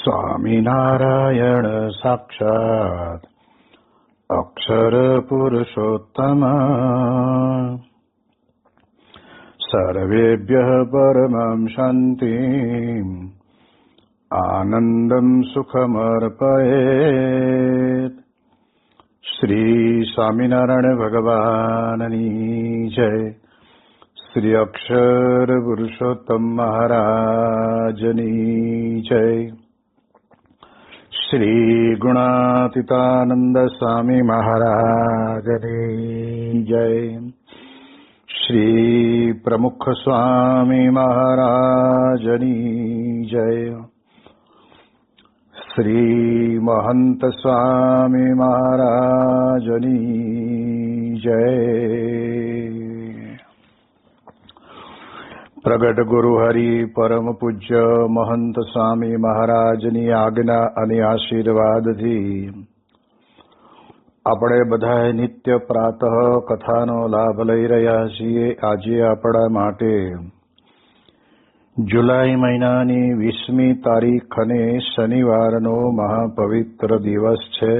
સ્વામિનારાયણ સાક્ષાત અક્ષર પુરુષોત્તમ સર્વેભ્યઃ પરમં શાંતિં આનંદં સુખમર્પયેત. શ્રી સ્વામિનારાયણ ભગવાનની જય. શ્રી અક્ષર પુરુષોત્તમ મહારાજની જય. શ્રી ગુણાતીતાનંદ સ્વામી મહારાજની જય. શ્રી પ્રમુખ સ્વામી મહારાજની જય. શ્રી મહંત સ્વામી મહારાજની જય. પ્રગટ ગુરુ હરિ પરમ પૂજ્ય મહંત સ્વામી મહારાજની આજ્ઞા અને આશીર્વાદથી આપણે બધાએ નિત્ય પ્રાતઃ કથાનો લાભ લઈ રહ્યા છીએ. આજે આપણા માટે જુલાઈ મહિનાની 20મી તારીખ અને શનિવારનો મહાપવિત્ર દિવસ છે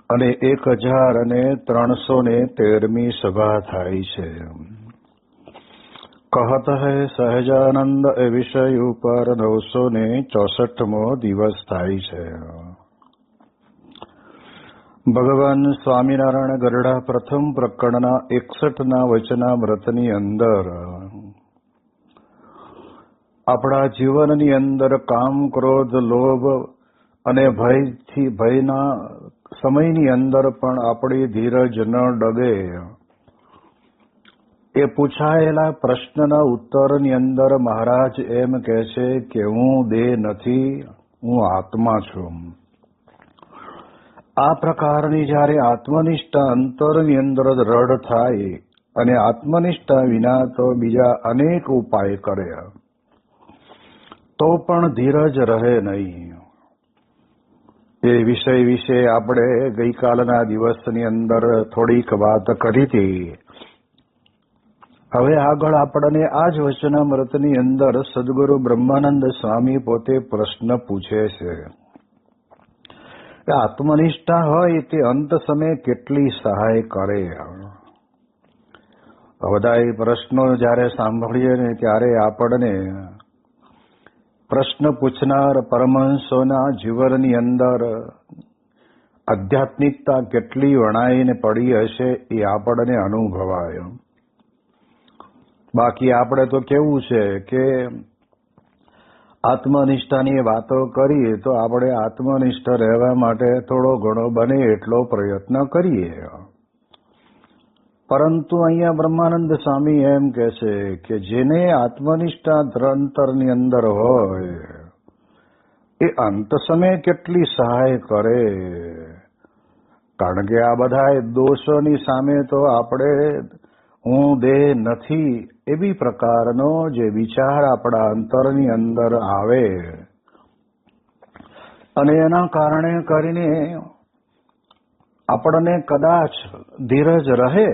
અને 1313મી સભા થાય છે. કહત હૈ સહજાનંદ એ વિષય ઉપર 964મો દિવસ થાય છે. ભગવાન સ્વામિનારાયણ ગરડા પ્રથમ પ્રકરણના 61ના વચનામૃતની અંદર આપણા જીવનની અંદર કામ, ક્રોધ, લોભ અને ભયના સમયની અંદર પણ આપણી ધીરજ ન ડગે એ પૂછાયેલા પ્રશ્નના ઉત્તરની અંદર મહારાજ એમ કહે છે કે હું દેહ નથી, હું આત્મા છું. આ પ્રકારની જ્યારે આત્મનિષ્ઠા અંતરની અંદર દ્રઢ થાય અને આત્મનિષ્ઠા વિના તો બીજા અનેક ઉપાય કરે તો પણ ધીરજ રહે નહીં. એ વિષય વિશે આપણે ગઈકાલના દિવસની અંદર થોડીક વાત કરી હતી. હવે આગળ આપણને આ જ વચનામૃતની અંદર સદગુરુ બ્રહ્માનંદ સ્વામી પોતે પ્રશ્ન પૂછે છે કે આત્મનિષ્ઠા હોય તે અંત સમયે કેટલી સહાય કરે. બધા પ્રશ્નો જ્યારે સાંભળીએ ને ત્યારે આપણને પ્રશ્ન પૂછનાર પરમહંસોના જીવનની અંદર આધ્યાત્મિકતા કેટલી વણાઈને પડી હશે એ આપણને અનુભવાય. બાકી આપણે તો કેવું છે કે આત્મનિષ્ઠાની વાતો કરીએ તો આપણે આત્મનિષ્ઠ રહેવા માટે થોડો ઘણો બને એટલો પ્રયત્ન કરીએ. પરંતુ અહીંયા બ્રહ્માનંદ સ્વામી એમ કહે છે કે જેને આત્મનિષ્ઠા અંતરની અંદર હોય એ અંત સમયે કેટલી સહાય કરે. કારણ કે આ બધા દોષોની સામે તો આપણે હું દેહ નથી એવી પ્રકારનો જે વિચાર આપણા અંતરની અંદર આવે અને એના કારણે કરીને આપણને કદાચ ધીરજ રહે.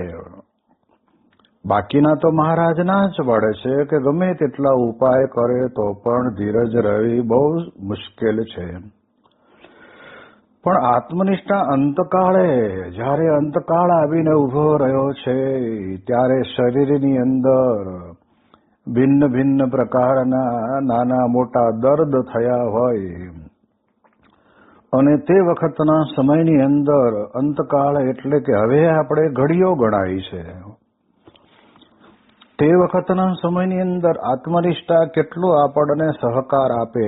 બાકીના તો મહારાજના જ પડે છે કે ગમે તેટલા ઉપાય કરે તો પણ ધીરજ રહેવી બહુ મુશ્કેલ છે. પણ આત્મનિષ્ઠા અંતકાળે જ્યારે અંતકાળ આવીને ઉભો રહ્યો છે ત્યારે શરીરની અંદર ભિન્ન ભિન્ન પ્રકારના નાના મોટા દર્દ થયા હોય અને તે વખતના સમયની અંદર અંતકાળ એટલે કે હવે આપણે ઘડીઓ ગણાય છે. તે વખતના સમયની અંદર આત્મનિષ્ઠા કેટલો આપણને સહકાર આપે.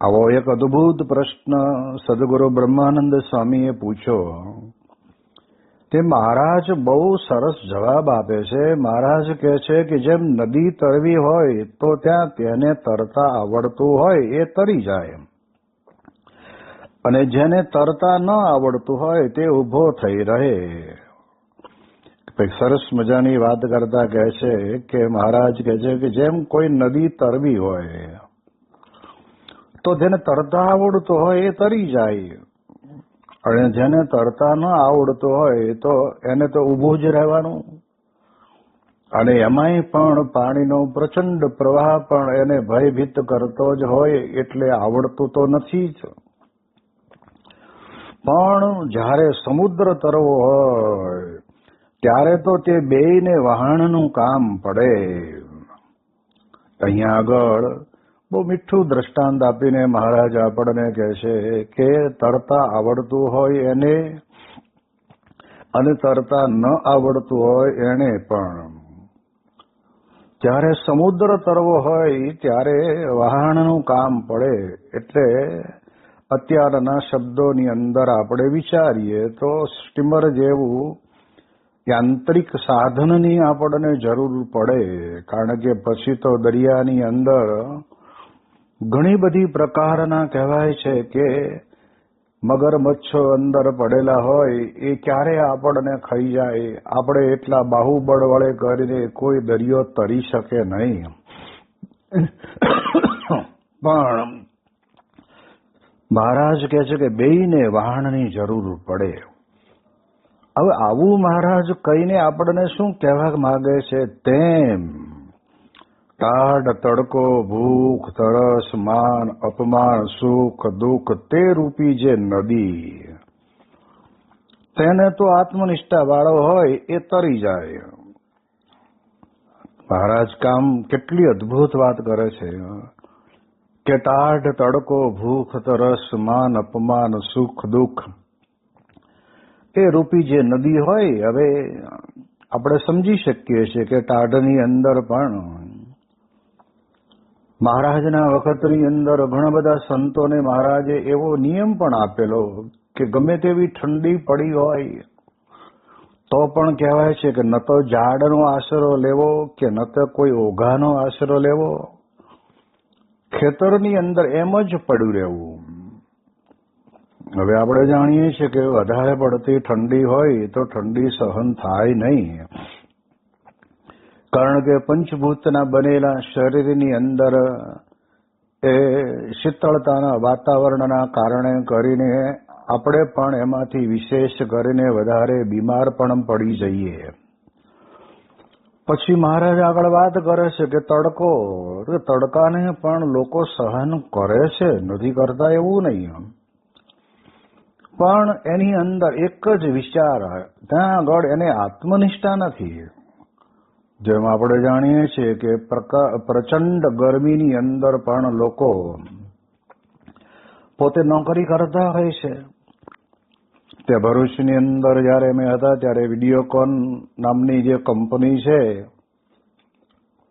આવો એક અદ્ભુત પ્રશ્ન સદગુરુ બ્રહ્માનંદ સ્વામીએ પૂછ્યો. તે મહારાજ બહુ સરસ જવાબ આપે છે. મહારાજ કહે છે કે જેમ નદી તરવી હોય તો ત્યાં તેને તરતા આવડતું હોય એ તરી જાય અને જેને તરતા ન આવડતું હોય તે ઊભો થઈ રહે. સરસ મજાની વાત કરતા કહે છે કે મહારાજ કહે છે કે જેમ કોઈ નદી તરવી હોય તો જેને તરતા આવડતું હોય એ તરી જાય અને જેને તરતા ન આવડતું હોય તો એને તો ઊભું જ રહેવાનું. અને એમાંય પણ પાણીનો પ્રચંડ પ્રવાહ પણ એને ભયભીત કરતો જ હોય, એટલે આવડતું તો નથી જ. પણ જ્યારે સમુદ્ર તરવો હોય ત્યારે તો તે બેયને વહાણનું કામ પડે. અહીંયા આગળ બહુ મીઠું દ્રષ્ટાંત આપીને મહારાજ આપણને કહે છે કે તરતા આવડતું હોય એને અને તરતા ન આવડતું હોય એને પણ જ્યારે સમુદ્ર તરવો હોય ત્યારે વહાણનું કામ પડે. એટલે અત્યારના શબ્દોની અંદર આપણે વિચારીએ તો સ્ટીમર જેવું યાંત્રિક સાધનની આપણને જરૂર પડે, કારણ કે પછી તો દરિયાની અંદર ઘણી બધી પ્રકારના કહેવાય છે કે મગરમચ્છો અંદર પડેલા હોય, એ ક્યારે આપણને ખાઈ જાય, આપણે એટલા બાહુબળ વડે કરીને કોઈ દરિયો તરી શકે નહીં. પણ મહારાજ કહે છે કે બેયને વહાણની જરૂર પડે. હવે આવું મહારાજ કહીને આપણને શું કહેવા માંગે છે? તેમ ટાઢ તડકો, ભૂખ, તરસ, માન, અપમાન, સુખ, દુઃખ તે રૂપી જે નદી, તેને તો આત્મનિષ્ઠા વાળો હોય એ તરી જાય. મહારાજ કામ કેટલી અદ્ભુત વાત કરે છે કે ટાઢ તડકો, ભૂખ, તરસ, માન, અપમાન, સુખ, દુઃખ એ રૂપી જે નદી હોય. હવે આપણે સમજી શકીએ છીએ કે ટાઢની અંદર પણ મહારાજના વખતની અંદર ઘણા બધા સંતોને મહારાજે એવો નિયમ પણ આપેલો કે ગમે તેવી ઠંડી પડી હોય તો પણ કહેવાય છે કે ન તો ઝાડનો આશરો લેવો કે ન તો કોઈ ઓઘાનો આશરો લેવો, ખેતરની અંદર એમ જ પડ્યું રહેવું. હવે આપણે જાણીએ છીએ કે વધારે પડતી ઠંડી હોય તો ઠંડી સહન થાય નહીં, કારણ કે પંચભૂતના બનેલા શરીરની અંદર એ શીતળતાના વાતાવરણના કારણે કરીને આપણે પણ એમાંથી વિશેષ કરીને વધારે બીમાર પણ પડી જઈએ. પછી મહારાજ આગળ વાત કરે છે કે તડકો, તડકાને પણ લોકો સહન કરે છે, નથી કરતા એવું નહીં, પણ એની અંદર એક જ વિચાર, ત્યાં આગળ એને આત્મનિષ્ઠા નથી. જેમ આપણે જાણીએ છીએ કે પ્રચંડ ગરમીની અંદર પણ લોકો પોતે નોકરી કરતા હોય છે. તે ભરૂચની અંદર જયારે અમે હતા ત્યારે વિડીયોકોન નામની જે કંપની છે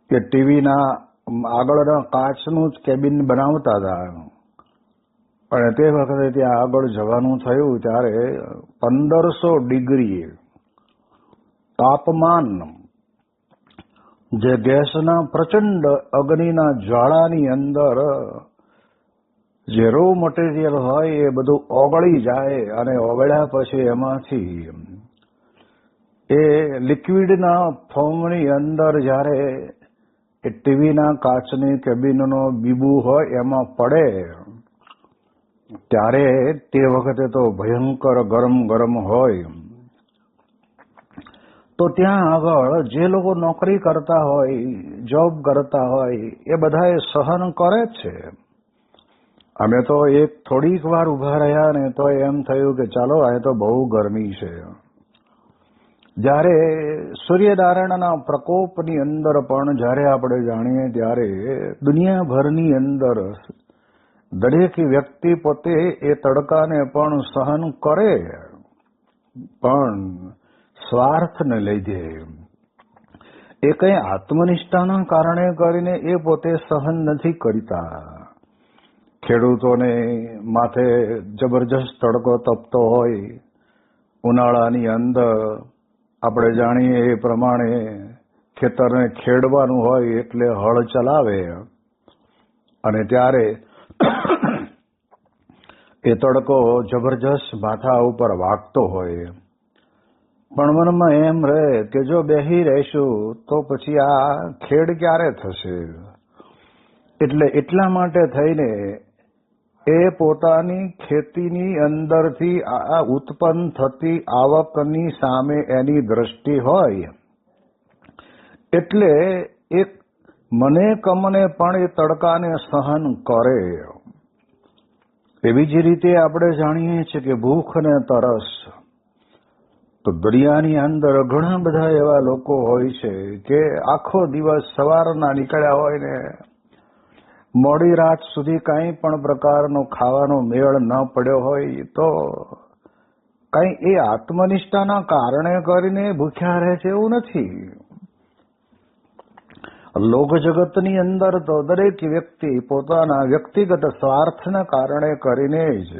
કે ટીવીના આગળના કાચનું જ કેબિન બનાવતા હતા, અને તે વખતે ત્યાં આગળ જવાનું થયું ત્યારે 1500 ડિગ્રી તાપમાન, જે ગેસના પ્રચંડ અગ્નિના જ્વાળાની અંદર જે રો મટીરિયલ હોય એ બધું ઓગળી જાય, અને ઓગળ્યા પછી એમાંથી એ લિક્વિડના ફોર્મની અંદર જ્યારે એ ટીવીના કાચની કેબિનનો બીબુ હોય એમાં પડે ત્યારે તે વખતે તો ભયંકર ગરમ ગરમ હોય. તો ત્યાં આગળ જે લોકો નોકરી કરતા હોય, જોબ કરતા હોય, એ બધા સહન કરે જ છે. અમે તો એક થોડીક વાર ઉભા રહ્યા ને તો એમ થયું કે ચાલો આ તો બહુ ગરમી છે. જ્યારે સૂર્યનારાયણના પ્રકોપની અંદર પણ જ્યારે આપણે જાણીએ ત્યારે દુનિયાભરની અંદર દરેક વ્યક્તિ પોતે એ તડકાને પણ સહન કરે, પણ સ્વાર્થને લીધે, એ કઈ આત્મનિષ્ઠાના કારણે કરીને એ પોતે સહન નથી કરતા. ખેડૂતોને માથે જબરજસ્ત તડકો તપતો હોય, ઉનાળાની અંદર આપણે જાણીએ એ પ્રમાણે ખેતરને ખેડવાનું હોય એટલે હળ ચલાવે, અને ત્યારે એ તડકો જબરજસ્ત માથા ઉપર વાગતો હોય, પણ મનમાં એમ રહે કે જો બેહી રહેશું તો પછી આ ખેડ ક્યારે થશે. એટલે એટલા માટે થઈને એ પોતાની ખેતીની અંદરથી આ ઉત્પન્ન થતી આવકની સામે એની દ્રષ્ટિ હોય એટલે એક મને કમને પણ એ તડકાને સહન કરે. એવી જ રીતે આપણે જાણીએ છીએ કે ભૂખ અને તરસ, તો દરિયાની અંદર ઘણા બધા એવા લોકો હોય છે કે આખો દિવસ સવારના નીકળ્યા હોય ને મોડી રાત સુધી કંઈ પણ પ્રકારનો ખાવાનો મેળ ન પડ્યો હોય તો કંઈ એ આત્મનિષ્ઠાના કારણે કરીને ભૂખ્યા રહે છે એવું નથી. લોક જગતની અંદર તો દરેક વ્યક્તિ પોતાના વ્યક્તિગત સ્વાર્થના કારણે કરીને જ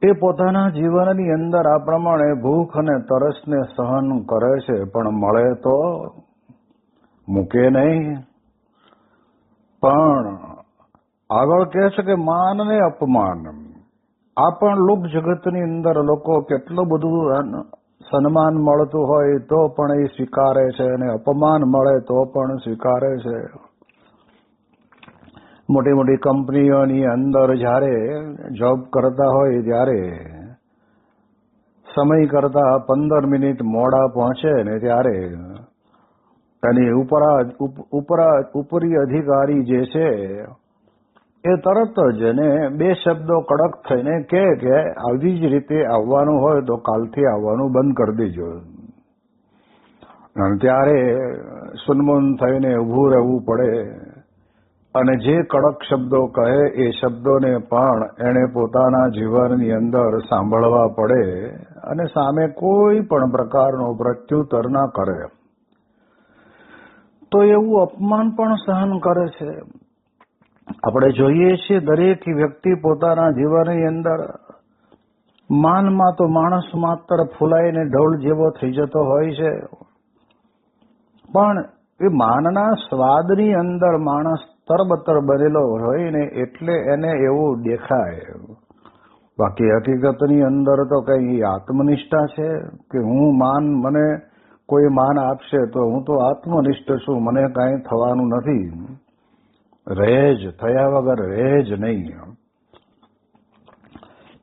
એ પોતાના જીવનની અંદર આ પ્રમાણે ભૂખ અને તરસને સહન કરે છે, પણ મળે તો મૂકે નહીં. પણ આગળ કહે છે કે માન અને અપમાન, આ પણ લોક જગતની અંદર લોકો કેટલું બધું સન્માન મળતું હોય તો પણ એ સ્વીકારે છે અને અપમાન મળે તો પણ સ્વીકારે છે. મોટી મોટી કંપનીઓની અંદર જ્યારે જોબ કરતા હોય ત્યારે સમય કરતા 15 મિનિટ મોડા પહોંચે ને ત્યારે એની ઉપરી અધિકારી જે છે એ તરત જ એને 2 શબ્દો કડક થઈને કહે કે આવી જ રીતે આવવાનું હોય તો કાલથી આવવાનું બંધ કરી દેજો. અને ત્યારે સુનમુન થઈને ઊભું રહેવું પડે અને જે કડક શબ્દો કહે એ શબ્દોને પણ એણે પોતાના જીવનની અંદર સાંભળવા પડે અને સામે કોઈ પણ પ્રકારનો પ્રત્યુત્તર ના કરે. તો એવું અપમાન પણ સહન કરે છે. આપણે જોઈએ છીએ દરેક વ્યક્તિ પોતાના જીવનની અંદર માનમાં તો માણસ માત્ર ફૂલાઈને ઢોળ જેવો થઈ જતો હોય છે, પણ એ માનના સ્વાદની અંદર માણસ તરબતર બનેલો હોય ને એટલે એને એવું દેખાય. બાકી હકીકતની અંદર તો કઈ આત્મનિષ્ઠા છે કે મને કોઈ માન આપશે તો હું તો આત્મનિષ્ઠ છું, મને કાંઈ થવાનું નથી. રહેજ થયા વગર રહેજ નહીં.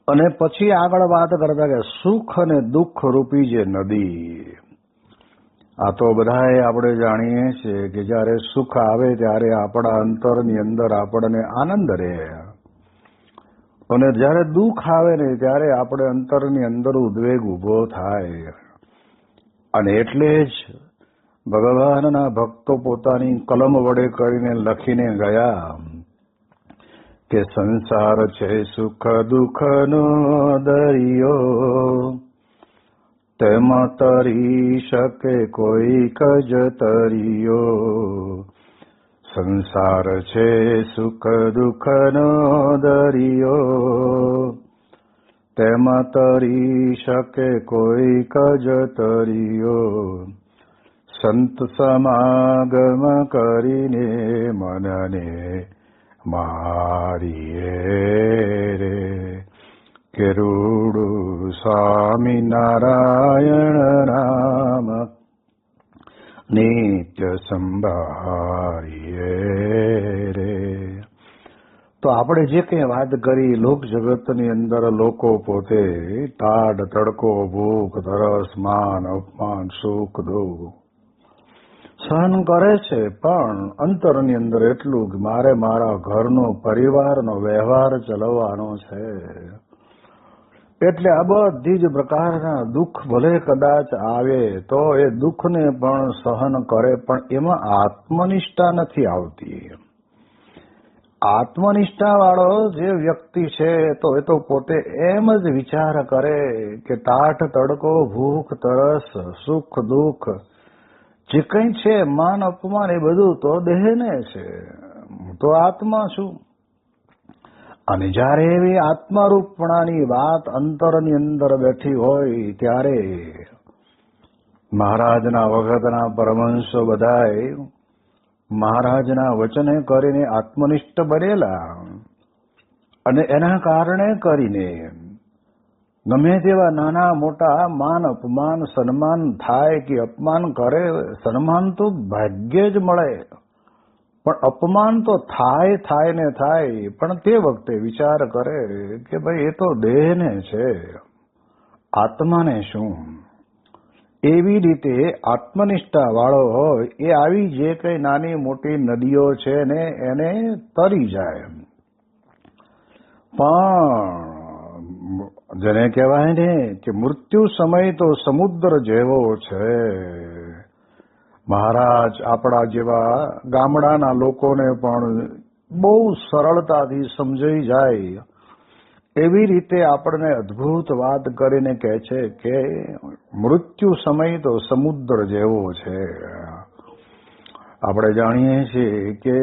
અને પછી આગળ વાત કરતા કે સુખ અને દુઃખ રૂપી જે નદી, આ તો બધાએ આપણે જાણીએ છીએ કે જયારે સુખ આવે ત્યારે આપણા અંતરની અંદર આપણને આનંદ રહે અને જયારે દુઃખ આવે ને ત્યારે આપણે અંતરની અંદર ઉદ્વેગ ઉભો થાય. અને એટલે જ ભગવાનના ભક્તો પોતાની કલમ વડે કરીને લખીને ગયા કે સંસાર છે સુખ દુઃખનો દરિયો, તેમાં તરી શકે કોઈક જ તરિયો. સંસાર છે સુખ દુઃખનો દરિયો, તેમાં તરી શકે કોઈક જ તરિયો. સંત સમાગમ કરીને મનને મારીએ રે, કે રૂડું સ્વામિનારાયણ નામ નિત્ય સંભાળીએ રે. તો આપણે જે કંઈ વાત કરી લોક જગતની અંદર લોકો પોતે ટાઢ તડકો ભૂખ તરસ માન અપમાન સુખ દુઃખ સહન કરે છે, પણ અંતરની અંદર એટલું કે મારે મારા ઘરનો પરિવારનો વ્યવહાર ચલાવવાનો છે. એટલે આ બધી જ પ્રકારના દુઃખ ભલે કદાચ આવે તો એ દુઃખને પણ સહન કરે, પણ એમાં આત્મનિષ્ઠા નથી આવતી. આત્મનિષ્ઠા વાળો જે વ્યક્તિ છે તો એ તો પોતે એમ જ વિચાર કરે કે ટાઢ તડકો ભૂખ તરસ સુખ દુઃખ જે કંઈ છે માન અપમાન એ બધું તો દેહને છે, હું તો આત્મા છું. અને જયારે એવી આત્મારૂપણાની વાત અંતરની અંદર બેઠી હોય ત્યારે મહારાજના વખતના પરમહંસો બધાએ મહારાજના વચને કરીને આત્મનિષ્ઠ બનેલા અને એના કારણે કરીને ગમે તેવા નાના મોટા માન અપમાન સન્માન થાય કે અપમાન કરે, સન્માન તો ભાગ્યે જ મળે પણ અપમાન તો થાય ને થાય, પણ તે વખતે વિચાર કરે કે ભાઈ એ તો દેહને છે, આત્માને શું. એવી રીતે આત્મનિષ્ઠા વાળો હોય એ આવી જે કઈ નાની મોટી નદીઓ છે ને એને તરી જાય. પણ જેને કહેવાય ને કે મૃત્યુ સમય તો સમુદ્ર જેવો છે. મહારાજ આપણા જેવા ગામડાના લોકોને પણ બહુ સરળતાથી સમજાઈ જાય એવી રીતે આપણને અદ્ભુત વાત કરીને કહે છે કે મૃત્યુ સમય તો સમુદ્ર જેવો છે. આપણે જાણીએ છીએ કે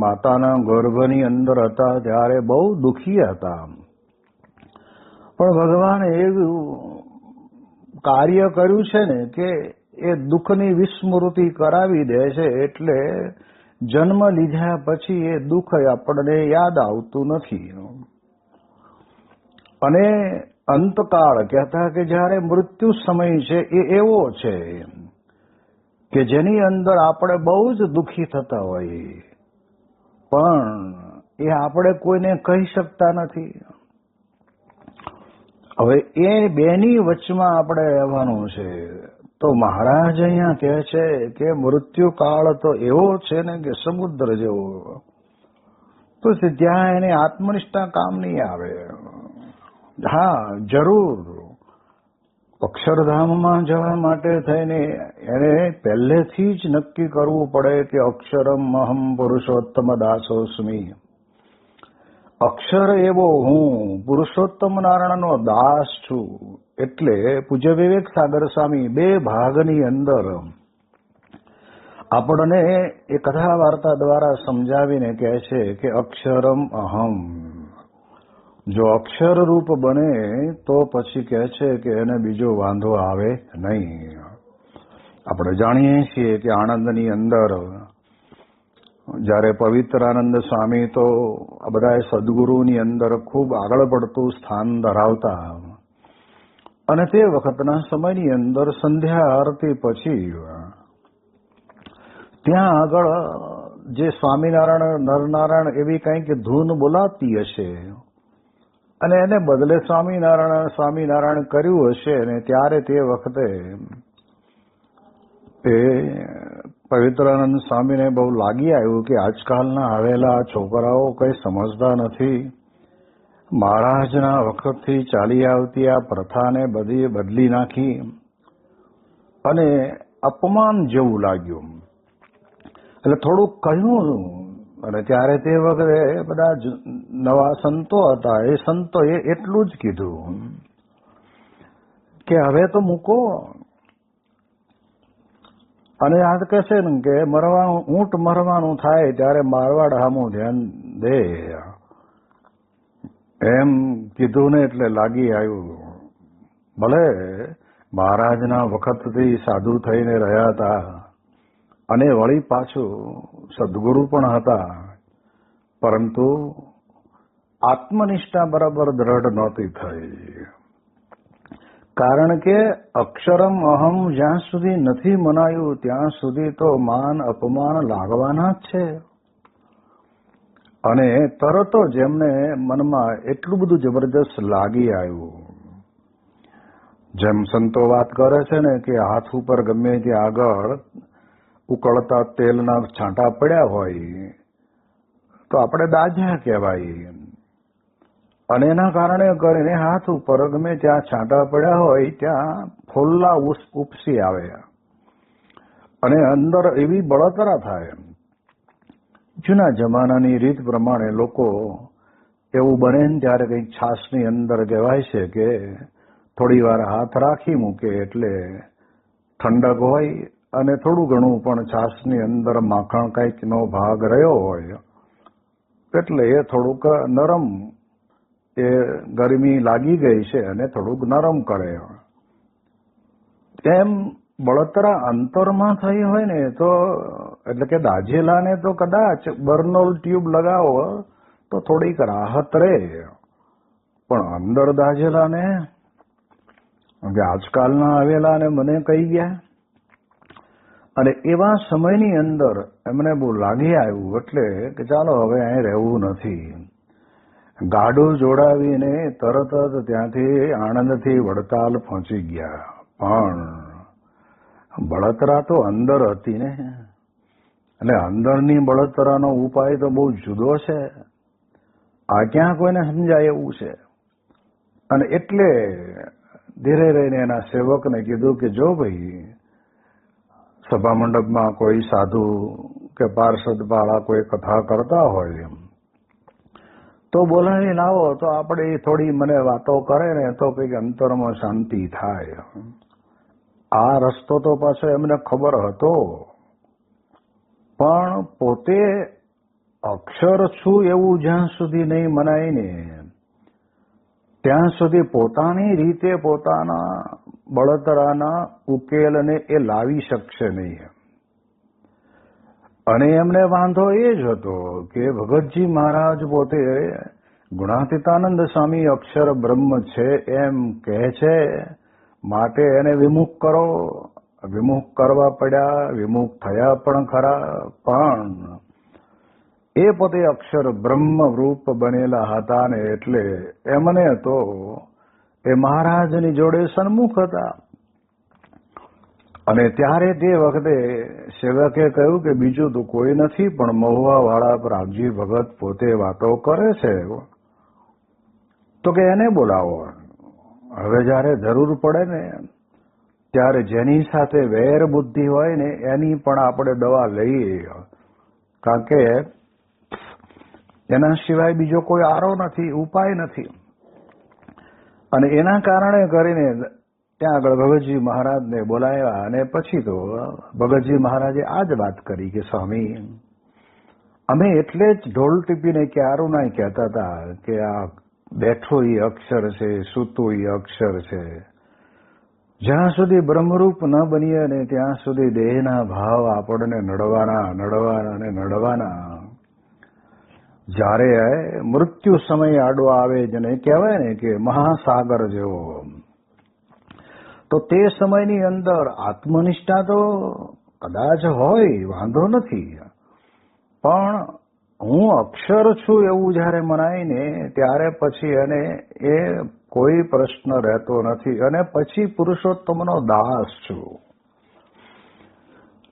માતાના ગર્ભની અંદર હતા ત્યારે બહુ દુઃખી હતા, પણ ભગવાને એવું કાર્ય કર્યું છે ને કે એ દુઃખની વિસ્મૃતિ કરાવી દે છે, એટલે જન્મ લીધા પછી એ દુઃખ આપણને યાદ આવતું નથી. અને અંતકાળ કહેતા કે જ્યારે મૃત્યુ સમય છે એ એવો છે કે જેની અંદર આપણે બહુ જ દુઃખી થતા હોઈએ, પણ એ આપણે કોઈને કહી શકતા નથી. હવે એ બેની વચમાં આપણે રહેવાનું છે. તો મહારાજ અહીંયા કહે છે કે મૃત્યુ કાળ તો એવો છે ને કે સમુદ્ર જેવો, તો ત્યાં એને આત્મનિષ્ઠા કામ નહીં આવે. હા, જરૂર અક્ષરધામમાં જવા માટે થઈને એને પહેલેથી જ નક્કી કરવું પડે કે અક્ષરમ અહમ પુરુષોત્તમ દાસોસ્મી. અક્ષર એવો હું પુરુષોત્તમ નારાયણનો દાસ છું. એટલે પૂજ્ય વિવેક સાગર સ્વામી બે ભાગની અંદર આપણને એ કથા વાર્તા દ્વારા સમજાવીને કહે છે કે અક્ષરમ અહમ. જો અક્ષર રૂપ બને તો પછી કહે છે કે એને બીજો વાંધો આવે નહીં. આપણે જાણીએ છીએ કે આણંદની અંદર જ્યારે પવિત્રાનંદ સ્વામી તો આ બધા સદગુરુની અંદર ખૂબ આગળ પડતું સ્થાન ધરાવતા, અને તે વખતના સમયની અંદર સંધ્યા આરતી પછી ત્યાં આગળ જે સ્વામિનારાયણ નરનારાયણ એવી કંઈક ધૂન બોલાતી હશે અને એને બદલે સ્વામિનારાયણ કર્યું હશે, અને ત્યારે તે વખતે એ પવિત્રાનંદ સ્વામીને બહુ લાગી આવ્યું કે આજકાલના આવેલા છોકરાઓ કઈ સમજતા નથી. મહારાજના વખતથી ચાલી આવતી આ પ્રથાને બધી બદલી નાખી અને અપમાન જેવું લાગ્યું. એટલે થોડુંક કહ્યું, અને ત્યારે તે વખતે બધા નવા સંતો હતા. એ સંતોએ એટલું જ કીધું કે હવે તો મૂકો. અને આ કહેશે ને કે ઊંટ મરવાનું થાય ત્યારે મારવાડ હામું ધ્યાન દે, એમ કીધું ને એટલે લાગી આવ્યું. ભલે મહારાજના વખતથી સાધુ થઈને રહ્યા હતા અને વળી પાછું સદગુરુ પણ હતા, પરંતુ આત્મનિષ્ઠા બરાબર દ્રઢ નહોતી થઈ. કારણ કે અક્ષરમ અહમ જ્યાં સુધી નથી મનાયું ત્યાં સુધી તો માન અપમાન લાગવાના જ છે. અને તરત જ એમને મનમાં એટલું બધું જબરજસ્ત લાગી આવ્યું. જેમ સંતો વાત કરે છે ને કે હાથ ઉપર ગમે ત્યાં આગળ ઉકળતા તેલના છાંટા પડ્યા હોય તો આપણે દાઝ્યા કહેવાય, અને એના કારણે કરીને હાથ ઉપર ગમે ત્યાં છાંટા પડ્યા હોય ત્યાં ફોલ્લા ઉપસી આવે અને અંદર એવી બળતરા થાય. જૂના જમાનાની રીત પ્રમાણે લોકો એવું બને ને ત્યારે કંઈક છાશની અંદર કહેવાય છે કે થોડી વાર હાથ રાખી મૂકે એટલે ઠંડક હોય, અને થોડું ઘણું પણ છાશની અંદર માખણ કંઈકનો ભાગ રહ્યો હોય એટલે એ થોડુંક નરમ, એ ગરમી લાગી ગઈ છે અને થોડુંક નરમ કરે. એમ બળતરા અંતરમાં થઈ હોય ને તો એટલે કે દાઝેલાને તો કદાચ બર્નોલ ટ્યુબ લગાવો તો થોડીક રાહત રહે, પણ અંદર દાઝેલાને આજકાલના આવેલાને મને કહી ગયા. અને એવા સમયની અંદર એમને બહુ લાગી આવ્યું એટલે કે ચાલો હવે અહીં રહેવું નથી. ગાડું જોડાવીને તરત જ ત્યાંથી આણંદથી વડતાલ પહોંચી ગયા. પણ બળતરા તો અંદર હતી ને, એટલે અંદરની બળતરાનો ઉપાય તો બહુ જુદો છે. આ ક્યાં કોઈને સમજાય એવું છે. અને એટલે ધીરે રહીને એના સેવકને કીધું કે જો ભાઈ સભા મંડપમાં કોઈ સાધુ કે પાર્ષદ વાળા કોઈ કથા કરતા હોય તો બોલાવી લાવો, તો આપણે થોડી મને વાતો કરે ને તો કંઈક અંતરમાં શાંતિ થાય. આ રસ્તો તો પાછો એમને ખબર હતો, પણ પોતે અક્ષર છું એવું જ્યાં સુધી નહીં મનાય ને ત્યાં સુધી પોતાની રીતે પોતાના બળતરાના ઉકેલને એ લાવી શકશે નહીં. અને એમને વાંધો એ જ હતો કે ભગતજી મહારાજ પોતે ગુણાતીતાનંદ સ્વામી અક્ષર બ્રહ્મ છે એમ કહે છે, માટે એને વિમુખ કરો. વિમુખ કરવા પડ્યા, વિમુખ થયા પણ ખરા, પણ એ પોતે અક્ષર બ્રહ્મ રૂપ બનેલા હતા ને એટલે એમને તો એ મહારાજની જોડે સન્મુખ હતા. અને ત્યારે તે વખતે સેવકે કહ્યું કે બીજું તો કોઈ નથી, પણ મહુવા વાળા પ્રાગજી ભગત પોતે વાતો કરે છે, તો કે એને બોલાવો. હવે જયારે જરૂર પડે ને ત્યારે જેની સાથે વેર બુદ્ધિ હોય ને એની પણ આપણે દવા લઈએ, કારણ કે એના સિવાય બીજો કોઈ આરો નથી, ઉપાય નથી. અને એના કારણે કરીને ત્યાં આગળ ભગતજી મહારાજને બોલાવ્યા. અને પછી તો ભગતજી મહારાજે આ જ વાત કરી કે સ્વામી અમે એટલે જ ઢોલ ટીપીને ક્યારું ના કહેતા હતા કે આ બેઠો એ અક્ષર છે, સૂતું એ અક્ષર છે. જ્યાં સુધી બ્રહ્મરૂપ ન બનીએ ને ત્યાં સુધી દેહના ભાવ આપણને નડવાના. જ્યારે મૃત્યુ સમય આડો આવે જેને કહેવાય ને કે મહાસાગર જેવો, તો તે સમયની અંદર આત્મનિષ્ઠા તો કદાચ હોય, વાંધો નથી, પણ હું અક્ષર છું એવું જયારે મનાય ને ત્યારે પછી એને એ કોઈ પ્રશ્ન રહેતો નથી. અને પછી પુરુષોત્તમનો દાસ છું.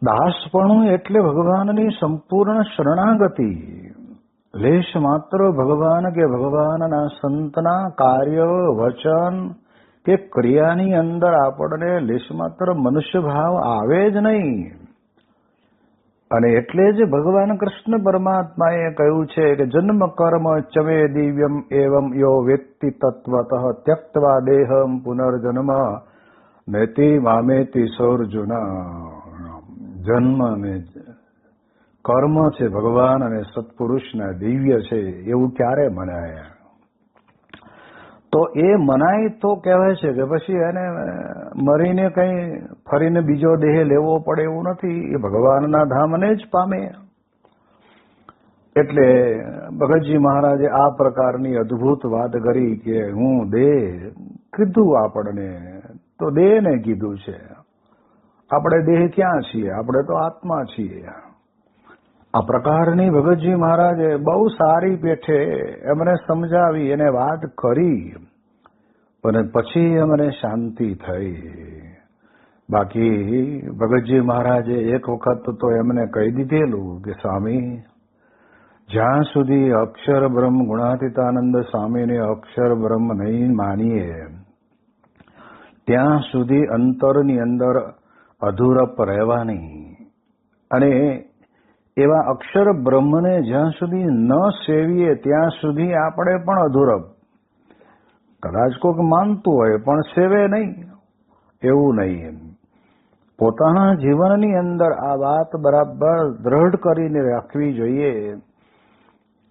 દાસપણું એટલે ભગવાનની સંપૂર્ણ શરણાગતિ. લેશ માત્ર ભગવાન કે ભગવાનના સંતના કાર્ય, વચન કે ક્રિયાની અંદર આપણને લેશ માત્ર મનુષ્ય ભાવ આવે જ નહીં. અને એટલે જ ભગવાન કૃષ્ણ પરમાત્માએ કહ્યું છે કે જન્મ કર્મ ચમે દિવ્યમ એવમ યો વેત્તિ તત્વતઃ ત્યક્ત્વા દેહમ પુનર્જન્મ નેતિ મામેતિ સૌર્જુન. જન્મ અને કર્મ છે ભગવાન અને સત્પુરુષના દિવ્ય છે એવું ક્યારે મનાય? તો એ મનાય તો કહેવાય છે કે પછી એને મરીને કઈ ફરીને બીજો દેહ લેવો પડે એવું નથી, એ ભગવાનના ધામને જ પામે. એટલે ભગતજી મહારાજે આ પ્રકારની અદ્ભુત વાત કરી કે હું દેહ કીધું આપણને, તો દેહને કીધું છે. આપણે દેહ ક્યાં છીએ? આપણે તો આત્મા છીએ. આ પ્રકારની ભગતજી મહારાજે બહુ સારી પેઠે એમને સમજાવી, એને વાત કરી, પણ પછી એમને શાંતિ થઈ. બાકી ભગતજી મહારાજે એક વખત તો એમને કહી દીધેલું કે સ્વામી જ્યાં સુધી અક્ષર બ્રહ્મ ગુણાતીતાનંદ સ્વામીને અક્ષર બ્રહ્મ નહીં માનીએ ત્યાં સુધી અંતરની અંદર અધૂરપ રહેવાની. અને એવા અક્ષર બ્રહ્મને જ્યાં સુધી ન સેવીએ ત્યાં સુધી આપણે પણ અધૂરપ. કદાચ કોઈક માનતું હોય પણ સેવે નહીં એવું નહીં. પોતાના જીવનની અંદર આ વાત બરાબર દ્રઢ કરીને રાખવી જોઈએ.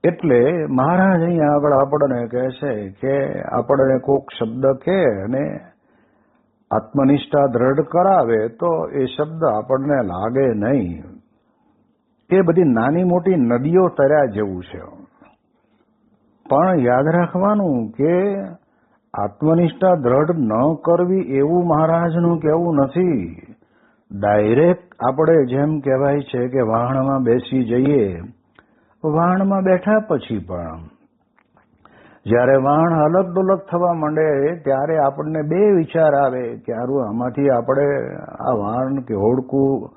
એટલે મહારાજ અહીંયા આગળ આપણને કહે છે કે આપણને કોઈક શબ્દ કહે અને આત્મનિષ્ઠા દ્રઢ કરાવે તો એ શબ્દ આપણને લાગે નહીં. એ બધી નાની મોટી નદીઓ તર્યા જેવું છે. પણ યાદ રાખવાનું કે આત્મનિષ્ઠા દ્રઢ ન કરવી એવું મહારાજનું કહેવું નથી. ડાયરેક્ટ આપણે જેમ કહેવાય છે કે વાહણમાં બેસી જઈએ, વાહણમાં બેઠા પછી પણ જ્યારે વાણ અલગ ડોલક થવા માંડે ત્યારે આપણને બે વિચાર આવે કે હારું આમાંથી આપણે આ વાણ કે હોડકું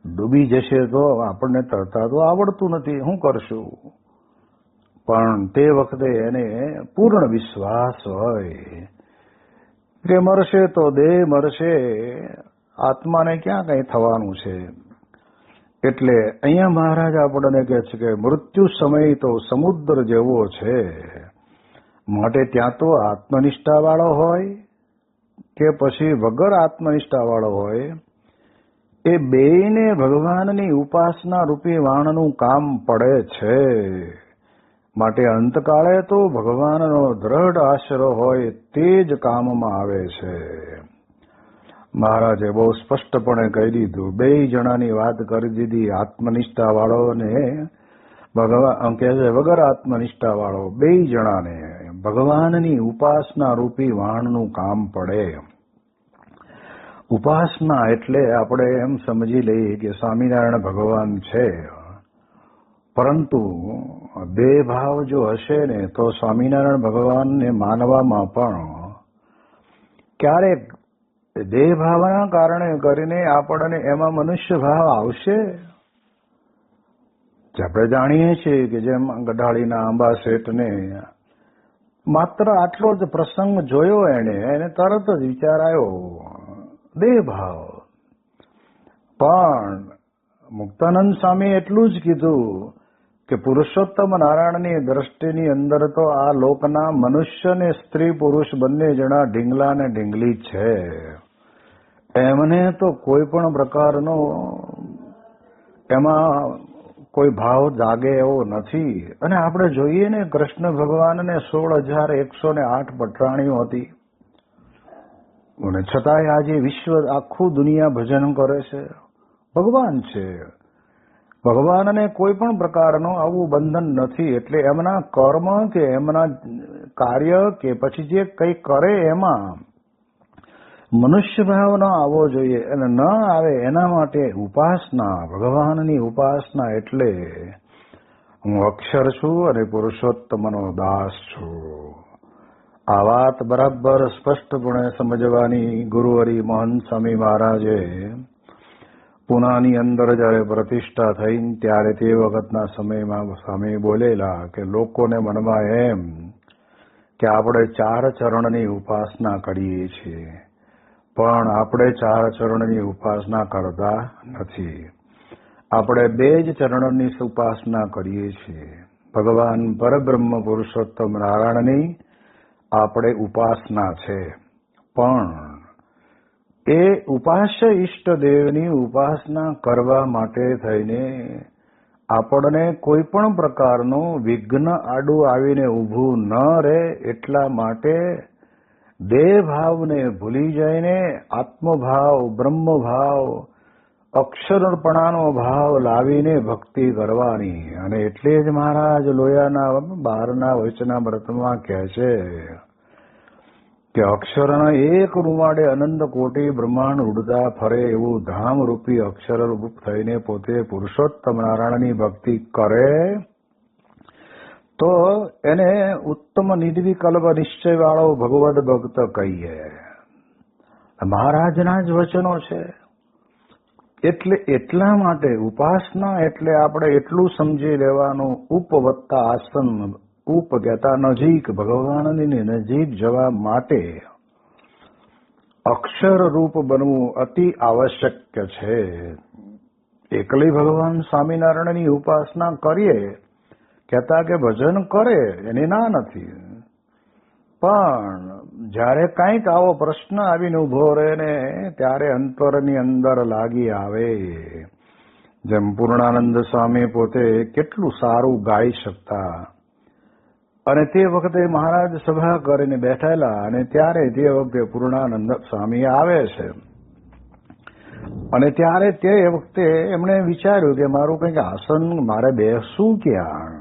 ડૂબી જશે તો આપણને તરતા તો આવડતું નથી, શું કરશું? પણ તે વખતે એને પૂર્ણ વિશ્વાસ હોય કે મરશે તો દેહ મરશે, આત્માને ક્યાં કઈ થવાનું છે. એટલે અહીંયા મહારાજ આપણને કહે છે કે મૃત્યુ સમય તો સમુદ્ર જેવો છે, માટે ત્યાં તો આત્મનિષ્ઠા વાળો હોય કે પછી વગર આત્મનિષ્ઠા વાળો હોય, એ બેયને ભગવાનની ઉપાસના રૂપી વાણનું કામ પડે છે. માટે અંતકાળે તો ભગવાનનો દ્રઢ આશરો હોય તે જ કામમાં આવે છે. મહારાજે બહુ સ્પષ્ટપણે કહી દીધું, બે જણાની વાત કરી દીધી, આત્મનિષ્ઠા વાળો ને ભગવાન કહે છે વગર આત્મનિષ્ઠા વાળો, બે જણાને ભગવાનની ઉપાસના રૂપી વાણનું કામ પડે. ઉપાસના એટલે આપણે એમ સમજી લઈએ કે સ્વામિનારાયણ ભગવાન છે, પરંતુ દેહ ભાવ જો હશે ને તો સ્વામિનારાયણ ભગવાનને માનવામાં પણ ક્યારેક દેહ ભાવના કારણે કરીને આપણને એમાં મનુષ્ય ભાવ આવશે. આપણે જાણીએ છીએ કે જેમ ગઢાળીના આંબા શેઠને માત્ર આટલો જ પ્રસંગ જોયો, એને તરત જ વિચાર આવ્યો દેહ ભાવ. પણ મુક્તાનંદ સ્વામી એટલું જ કીધું કે પુરુષોત્તમ નારાયણની દ્રષ્ટિની અંદર તો આ લોકના મનુષ્ય ને સ્ત્રી પુરુષ બંને જણા ઢીંગલા ને ઢીંગલી છે, એમને તો કોઈ પણ પ્રકારનો એમાં કોઈ ભાવ જાગે એવો નથી. અને આપણે જોઈએ ને કૃષ્ણ ભગવાનને 16,108 પટરાણીઓ હતી, અને છતાંય આજે વિશ્વ આખું દુનિયા ભજન કરે છે. ભગવાન છે, ભગવાનને કોઈ પણ પ્રકારનો આવું બંધન નથી. એટલે એમના કર્મ કે એમના કાર્ય કે પછી જે કંઈ કરે એમાં મનુષ્ય ભાવ ન આવવો જોઈએ, અને ન આવે એના માટે ઉપાસના, ભગવાનની ઉપાસના એટલે હું અક્ષર છું અને પુરુષોત્તમનો દાસ છું. આ વાત બરાબર સ્પષ્ટપણે સમજવાની ગુરુવરી મહંત સ્વામી મહારાજે પુનાની અંદર જયારે પ્રતિષ્ઠા થઈ ત્યારે તે વખતના સમયમાં સ્વામી બોલેલા કે લોકોને મનમાં એમ કે આપણે 4 ચરણની ઉપાસના કરીએ છીએ, પણ આપણે 4 ચરણની ઉપાસના કરતા નથી. આપણે 2 જ ચરણની ઉપાસના કરીએ છીએ. ભગવાન પરબ્રહ્મ પુરુષોત્તમ નારાયણની આપણે ઉપાસના છે, પણ એ ઉપાસ્ય ઈષ્ટદેવની ઉપાસના કરવા માટે થઈને આપણને કોઈ પણ પ્રકારનું વિઘ્ન આડું આવીને ઊભું ન રહે એટલા માટે દેહ ભાવને ભૂલી જઈને આત્મભાવ, બ્રહ્મભાવ, અક્ષરપણાનો ભાવ લાવીને ભક્તિ કરવાની. અને એટલે જ મહારાજ લોયાના 12ના વચનામૃતમાં કહે છે કે અક્ષરના એક રૂવાડે અનંત કોટી બ્રહ્માંડ ઉડતા ફરે એવું ધામરૂપી અક્ષર રૂપ થઈને પોતે પુરુષોત્તમ નારાયણની ભક્તિ કરે તો એને ઉત્તમ નિર્વિકલ્પ નિશ્ચય વાળો ભગવદ ભક્ત કહીએ. મહારાજના જ વચનો છે. એટલે એટલા માટે ઉપાસના એટલે આપણે એટલું સમજી લેવાનું, ઉપવત્તા આસન, ઉપ કહેતા નજીક, ભગવાનની નજીક જવા માટે અક્ષર રૂપ બનવું અતિ આવશ્યક છે. એકલી ભગવાન સ્વામિનારાયણની ઉપાસના કરીએ, કહેતા કે ભજન કરે એની ના નથી, પણ જ્યારે કંઈક આવો પ્રશ્ન આવીને ઉભો રહે ને ત્યારે અંતરની અંદર લાગી આવે. જેમ પૂર્ણાનંદ સ્વામી પોતે કેટલું સારું ગાઈ શકતા, અને તે વખતે મહારાજ સભા કરીને બેઠેલા, અને ત્યારે તે વખતે પૂર્ણાનંદ સ્વામી આવે છે, અને ત્યારે તે વખતે એમણે વિચાર્યું કે મારું કંઈક આસન મારે બેસવું ક્યાં.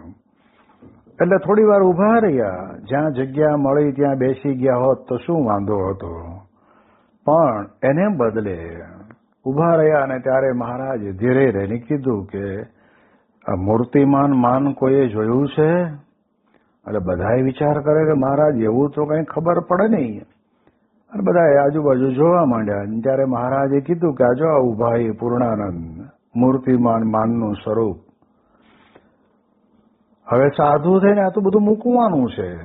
એટલે થોડી વાર ઉભા રહ્યા, જ્યાં જગ્યા મળી ત્યાં બેસી ગયા હોત તો શું વાંધો હતો, પણ એને બદલે ઉભા રહ્યા. અને ત્યારે મહારાજે ધીરે રહીને કીધું કે મૂર્તિમાન માન કોઈએ જોયું છે? એટલે બધાએ વિચાર કરે કે મહારાજ એવું તો કઈ ખબર પડે નહીં. અને બધા આજુબાજુ જોવા માંડ્યા. ત્યારે મહારાજે કીધું કે આ જો ઉભા એ પૂર્ણાનંદ મૂર્તિમાન માનનું સ્વરૂપ. હવે સાધુ થઈને આ તો બધું મૂકવાનું છે.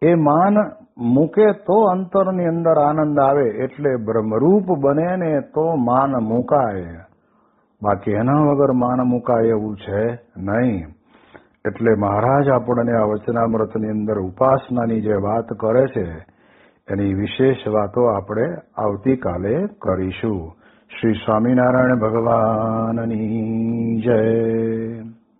એ માન મૂકે તો અંતરની અંદર આનંદ આવે. એટલે બ્રહ્મરૂપ બને ને તો માન મુકાય, બાકી એના વગર માન મુકાય એવું છે નહીં. એટલે મહારાજ આપણને આ વચનામૃતની અંદર ઉપાસનાની જે વાત કરે છે એની વિશેષ વાતો આપણે આવતીકાલે કરીશું. શ્રી સ્વામિનારાયણ ભગવાનની જય.